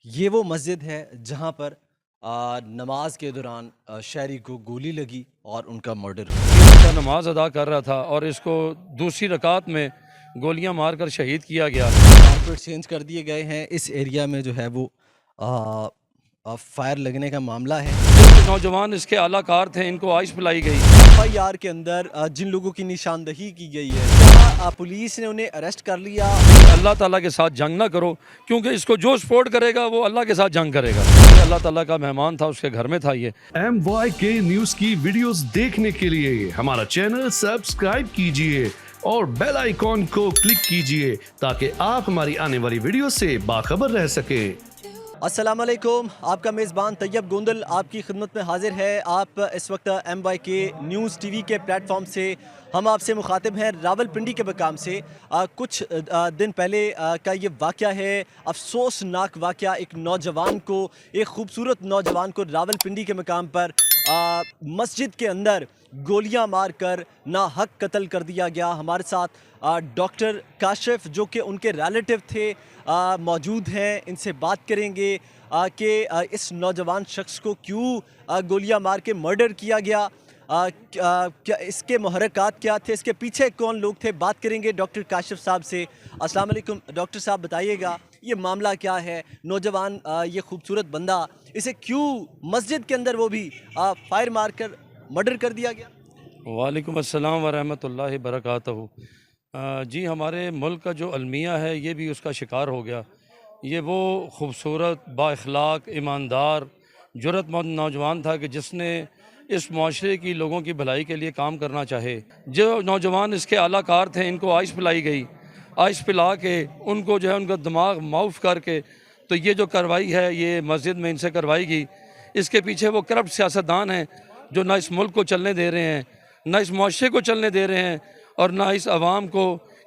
ये वो मस्जिद है जहाँ पर नमाज के दौरान शहरी को गोली लगी और उनका मर्डर हुआ। ये बच्चा नमाज अदा कर रहा था और इसको दूसरी रकात में गोलियां मारकर शहीद किया गया। कारपेट चेंज कर दिए गए हैं। इस एरिया में जो है वो फायर लगने का मामला है। जो नौजवान इसके आलाकार थे इनको आइस पिलाई गई। एफआईआर के अंदर जिन लोगों की निशानदही की गई है, क्या पुलिस ने उन्हें अरेस्ट कर लिया? अल्लाह ताला के साथ जंग ना करो, क्योंकि इसको जो सपोर्ट करेगा वो अल्लाह के साथ जंग करेगा। ये अल्लाह ताला का मेहमान था, उसके घर में था ये। MYK न्यूज की वीडियोस देखने के लिए हमारा चैनल सब्सक्राइब कीजिए और बेल आइकॉन को क्लिक कीजिए ताकि आप हमारी आने वाली वीडियो से बाखबर रह सके। अस्सलाम वालेकुम, आपका मेज़बान तैयब गोंदल आपकी खिदमत में हाजिर है। आप इस वक्त MYK न्यूज़ टीवी के प्लेटफॉर्म से हम आपसे मुखातिब हैं रावलपिंडी के मकाम से। कुछ दिन पहले का ये वाक़या है, अफसोसनाक वाक़या। एक नौजवान को, एक खूबसूरत नौजवान को रावलपिंडी के मकाम पर मस्जिद के अंदर गोलियां मारकर ना हक कत्ल कर दिया गया। हमारे साथ डॉक्टर काशिफ जो कि उनके रिलेटिव थे मौजूद हैं। इनसे बात करेंगे कि इस नौजवान शख्स को क्यों गोलियां मार के मर्डर किया गया, क्या इसके मुहर्रिकात क्या थे, इसके पीछे कौन लोग थे। बात करेंगे डॉक्टर काशिफ साहब से। अस्सलाम वालेकुम डॉक्टर साहब, बताइएगा ये मामला क्या है? नौजवान ये खूबसूरत बंदा, इसे क्यों मस्जिद के अंदर वो भी फायर मारकर मर्डर कर दिया गया? वालेकुम अस्सलाम व रहमतुल्लाहि बरकातहू। जी, हमारे मुल्क का जो अलमिया है ये भी उसका शिकार हो गया। ये वो खूबसूरत, बाअखलाक, ईमानदार, जुर्रतमंद नौजवान था कि जिसने इस माशरे की लोगों की भलाई के लिए काम करना चाहे। जो नौजवान इसके आलाकार थे इनको आइस पिलाई गई। आइस पिला के उनको जो है उनका दिमाग माउफ करके तो ये जो कार्रवाई है ये मस्जिद में इनसे करवाई गई। इसके पीछे वो करप्ट सियासतदान हैं जो ना इस मुल्क को चलने दे रहे हैं, ना इस माशरे को चलने दे रहे हैं और ना इस आवाम को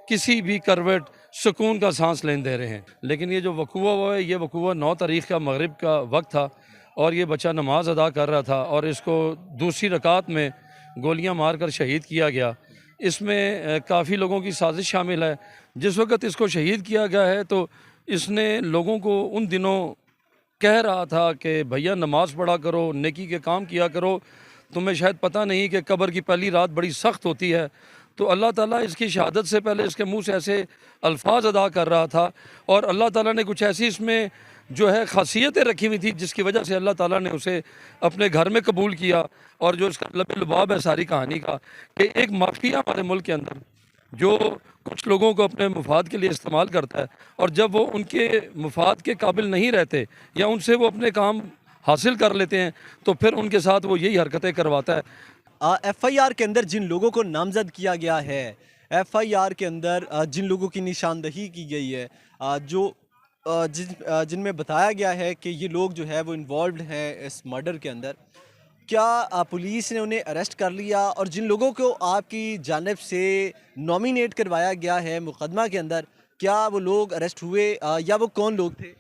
किसी भी करवट सुकून का सांस लेने दे रहे हैं। लेकिन ये जो वकूआ हुआ है, ये वकूआ 9 तारीख़ का मगरिब का वक्त था और ये बच्चा नमाज अदा कर रहा था और इसको दूसरी रकात में गोलियां मारकर शहीद किया गया। इसमें काफ़ी लोगों की साजिश शामिल है। जिस वक्त इसको शहीद किया गया है तो इसने लोगों को उन दिनों कह रहा था कि भैया नमाज़ पढ़ा करो, नेकी के काम किया करो, तुम्हें शायद पता नहीं कि कब्र की पहली रात बड़ी सख्त होती है। तो अल्लाह ताला इसकी शहादत से पहले इसके मुंह से ऐसे अल्फाज अदा कर रहा था और अल्लाह ताला ने कुछ ऐसी इसमें जो है खासियतें रखी हुई थी जिसकी वजह से अल्लाह ताला ने उसे अपने घर में कबूल किया। और जो इसका लब लुबाब है सारी कहानी का कि एक माफिया हमारे मुल्क के अंदर जो कुछ लोगों को अपने मुफाद के लिए इस्तेमाल करता है और जब वो उनके मुफाद के काबिल नहीं रहते या उनसे वो अपने काम हासिल कर लेते हैं तो फिर उनके साथ वो यही हरकतें करवाता है। एफआईआर के अंदर जिन लोगों को नामजद किया गया है, एफआईआर के अंदर जिन लोगों की निशानदही की गई है, जिनमें बताया गया है कि ये लोग जो है वो इन्वॉल्व हैं इस मर्डर के अंदर, क्या पुलिस ने उन्हें अरेस्ट कर लिया? और जिन लोगों को आपकी जानिब से नॉमिनेट करवाया गया है मुकदमा के अंदर, क्या वो लोग अरेस्ट हुए या वो कौन लोग थे?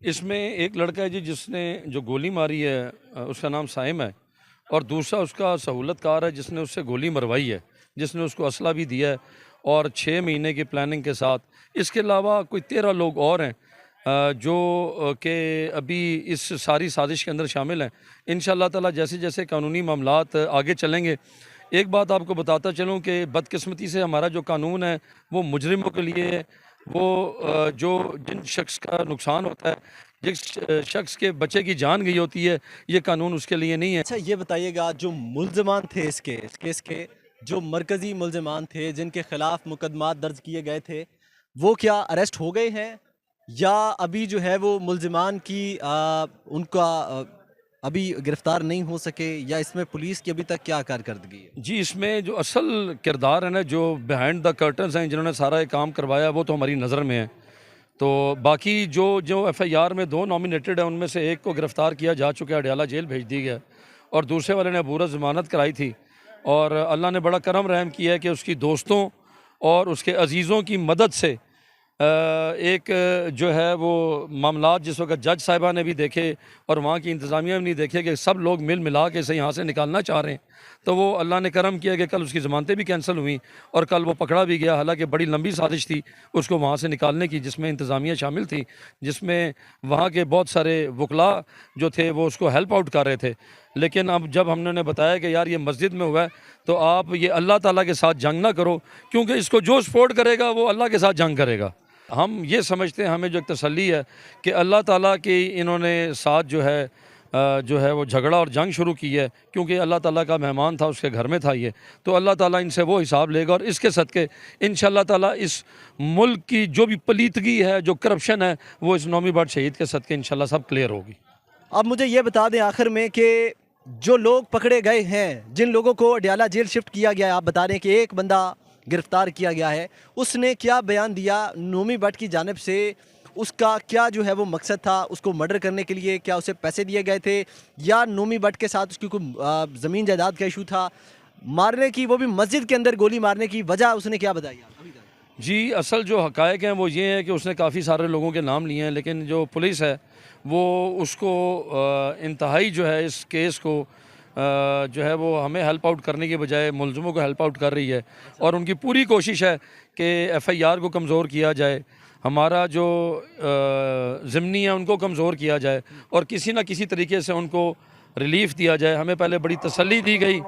इसमें एक लड़का है जी जिसने जो गोली मारी है, उसका नाम साइम है और दूसरा उसका सहूलतकार है जिसने उससे गोली मरवाई है, जिसने उसको असला भी दिया है और 6 महीने की प्लानिंग के साथ। इसके अलावा कोई 13 लोग और हैं जो कि अभी इस सारी साजिश के अंदर शामिल हैं। इंशाअल्लाह ताला जैसे जैसे कानूनी मामलात आगे चलेंगे। एक बात आपको बताता चलूँ कि बदकिस्मती से हमारा जो कानून है वो मुजरिमों के लिए है। वो जो जिन शख्स का नुकसान होता है, जिस शख्स के बच्चे की जान गई होती है, ये कानून उसके लिए नहीं है। अच्छा, ये बताइएगा, जो मुल्ज़मान थे इस केस के, जो मरकज़ी मुल्ज़मान थे जिनके ख़िलाफ़ मुकदमात दर्ज किए गए थे, वो क्या अरेस्ट हो गए हैं या अभी जो है वो मुल्ज़मान की उनका अभी गिरफ़्तार नहीं हो सके, या इसमें पुलिस की अभी तक क्या कारकर्दगी है? जी, इसमें जो असल किरदार है ना, जो बिहाइंड द कर्टन्स हैं, जिन्होंने सारा ये काम करवाया, वो तो हमारी नज़र में है। तो बाकी जो जो एफआईआर में 2 नॉमिनेटेड हैं उनमें से एक को गिरफ़्तार किया जा चुका है, अडयाला जेल भेज दी गया है और दूसरे वाले ने अबूरत ज़मानत कराई थी। और अल्लाह ने बड़ा करम रहम किया है कि उसकी दोस्तों और उसके अजीज़ों की मदद से एक जो है वो मामलात जिस वक्त जज साहिबा ने भी देखे और वहाँ की इंतज़ामिया भी नहीं देखे कि सब लोग मिल मिला के इसे यहाँ से निकालना चाह रहे हैं, तो वो अल्लाह ने करम किया कि कल उसकी ज़मानतें भी कैंसिल हुई और कल वो पकड़ा भी गया। हालांकि बड़ी लंबी साजिश थी उसको वहाँ से निकालने की, जिसमें इंतज़ामिया शामिल थी, जिसमें वहाँ के बहुत सारे वकला जो थे वो उसको हेल्प आउट कर रहे थे। लेकिन अब जब हमने बताया कि यार ये मस्जिद में हुआ है तो आप ये अल्लाह ताला के साथ जंग ना करो, क्योंकि इसको जो सपोर्ट करेगा वो अल्लाह के साथ जंग करेगा। हम ये समझते हैं, हमें जो एक तसल्ली है कि अल्लाह ताला के इन्होंने साथ जो है वो झगड़ा और जंग शुरू की है, क्योंकि अल्लाह ताला का मेहमान था, उसके घर में था ये, तो अल्लाह ताला इनसे वो हिसाब लेगा और इसके सदक़े इंशाअल्लाह ताला इस मुल्क की जो भी पलीदगी है, जो करप्शन है, वो इस नौमी बट शहीद के सदक़े इंशाअल्लाह सब क्लियर होगी। अब मुझे ये बता दें आखिर में कि जो लोग पकड़े गए हैं, जिन लोगों को अडयाला जेल शिफ्ट किया गया है, आप बता रहे हैं कि एक बंदा गिरफ्तार किया गया है, उसने क्या बयान दिया नोमी भट्ट की जानिब से? उसका क्या जो है वो मकसद था? उसको मर्डर करने के लिए क्या उसे पैसे दिए गए थे, या नोमी भट्ट के साथ उसकी कोई ज़मीन जायदाद का इशू था? मारने की, वो भी मस्जिद के अंदर गोली मारने की वजह उसने क्या बताई अभी तक? जी, असल जो हक़ाइक़ हैं वो ये है कि उसने काफ़ी सारे लोगों के नाम लिए हैं, लेकिन जो पुलिस है वो उसको इंतहाई जो है इस केस को जो है वो हमें हेल्प आउट करने के बजाय मुलज़िमों को हेल्प आउट कर रही है, और उनकी पूरी कोशिश है कि FIR को कमज़ोर किया जाए, हमारा जो ज़िमनी है उनको कमज़ोर किया जाए और किसी न किसी तरीके से उनको रिलीफ़ दिया जाए। हमें पहले बड़ी तसल्ली दी गई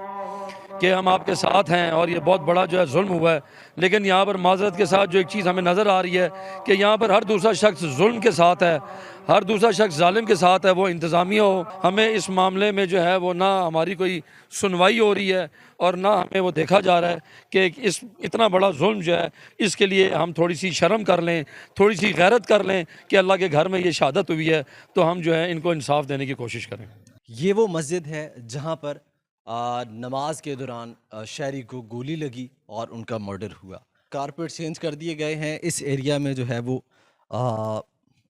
कि हम आपके साथ हैं और ये बहुत बड़ा जो है जुल्म हुआ है, लेकिन यहाँ पर माज़रत के साथ जो एक चीज़ हमें नज़र आ रही है कि यहाँ पर हर दूसरा शख्स जुल्म के साथ है, हर दूसरा शख्स जालिम के साथ है, वो इंतज़ामिया हो। हमें इस मामले में जो है वो ना हमारी कोई सुनवाई हो रही है और ना हमें वो देखा जा रहा है कि इस इतना बड़ा जुल्म जो है इसके लिए हम थोड़ी सी शर्म कर लें, थोड़ी सी गैरत कर लें कि अल्लाह के घर में ये शहादत हुई है, तो हम जो है इनको इंसाफ देने की कोशिश करें। ये वो मस्जिद है जहाँ पर नमाज के दौरान शहरी को गोली लगी और उनका मर्डर हुआ। कारपेट चेंज कर दिए गए हैं। इस एरिया में जो है वो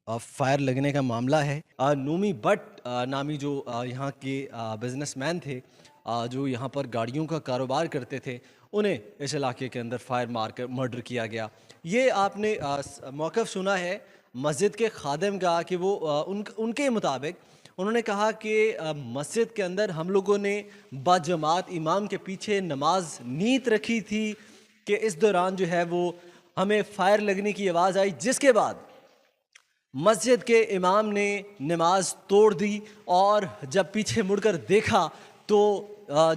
फायर लगने का मामला है। नोमी भट्ट नामी जो यहाँ के बिजनेसमैन थे, जो यहाँ पर गाड़ियों का कारोबार करते थे, उन्हें इस इलाके के अंदर फायर मार कर मर्डर किया गया। ये आपने मौक़िफ़ सुना है मस्जिद के खादिम का कि वो उनके मुताबिक उन्होंने कहा कि मस्जिद के अंदर हम लोगों ने बाजमात इमाम के पीछे नमाज नीयत रखी थी कि इस दौरान जो है वो हमें फायर लगने की आवाज़ आई, जिसके बाद मस्जिद के इमाम ने नमाज तोड़ दी और जब पीछे मुड़कर देखा तो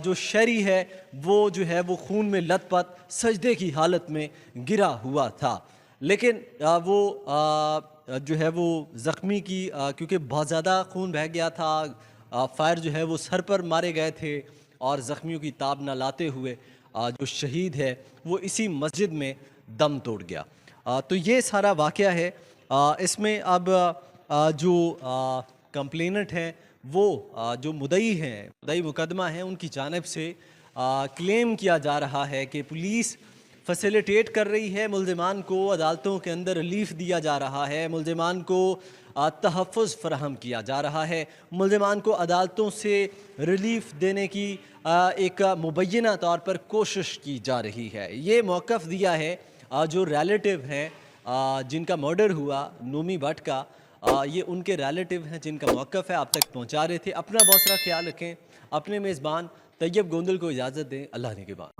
जो शहरी है वो जो है वो खून में लथपथ सजदे की हालत में गिरा हुआ था। लेकिन वो जो है वो ज़ख्मी की, क्योंकि बहुत ज़्यादा खून बह गया था, फायर जो है वो सर पर मारे गए थे और ज़ख्मियों की ताब न लाते हुए जो शहीद है वो इसी मस्जिद में दम तोड़ गया। तो ये सारा वाक़या है। इसमें अब जो कंप्लेनेंट हैं वो जो मुद्दई मुकदमा है, उनकी जानिब से क्लेम किया जा रहा है कि पुलिस फैसिलिटेट कर रही है, मुल्ज़िमान को अदालतों के अंदर रिलीफ़ दिया जा रहा है, मुल्ज़िमान को तहफ़्फ़ुज़ फ़राहम किया जा रहा है, मुल्ज़िमान को अदालतों से रिलीफ़ देने की एक मुबैना तौर पर कोशिश की जा रही है। ये मौक़िफ़ दिया है जो रिलेटिव हैं जिनका मर्डर हुआ नोमी भट्ट का, ये उनके रिलेटिव हैं जिनका मौक़िफ़ है, आप तक पहुँचा रहे थे। अपना बहुत सारा ख्याल रखें। अपने मेज़बान तैयब गोंदल को इजाज़त दें। अल्लाह ने के बाद।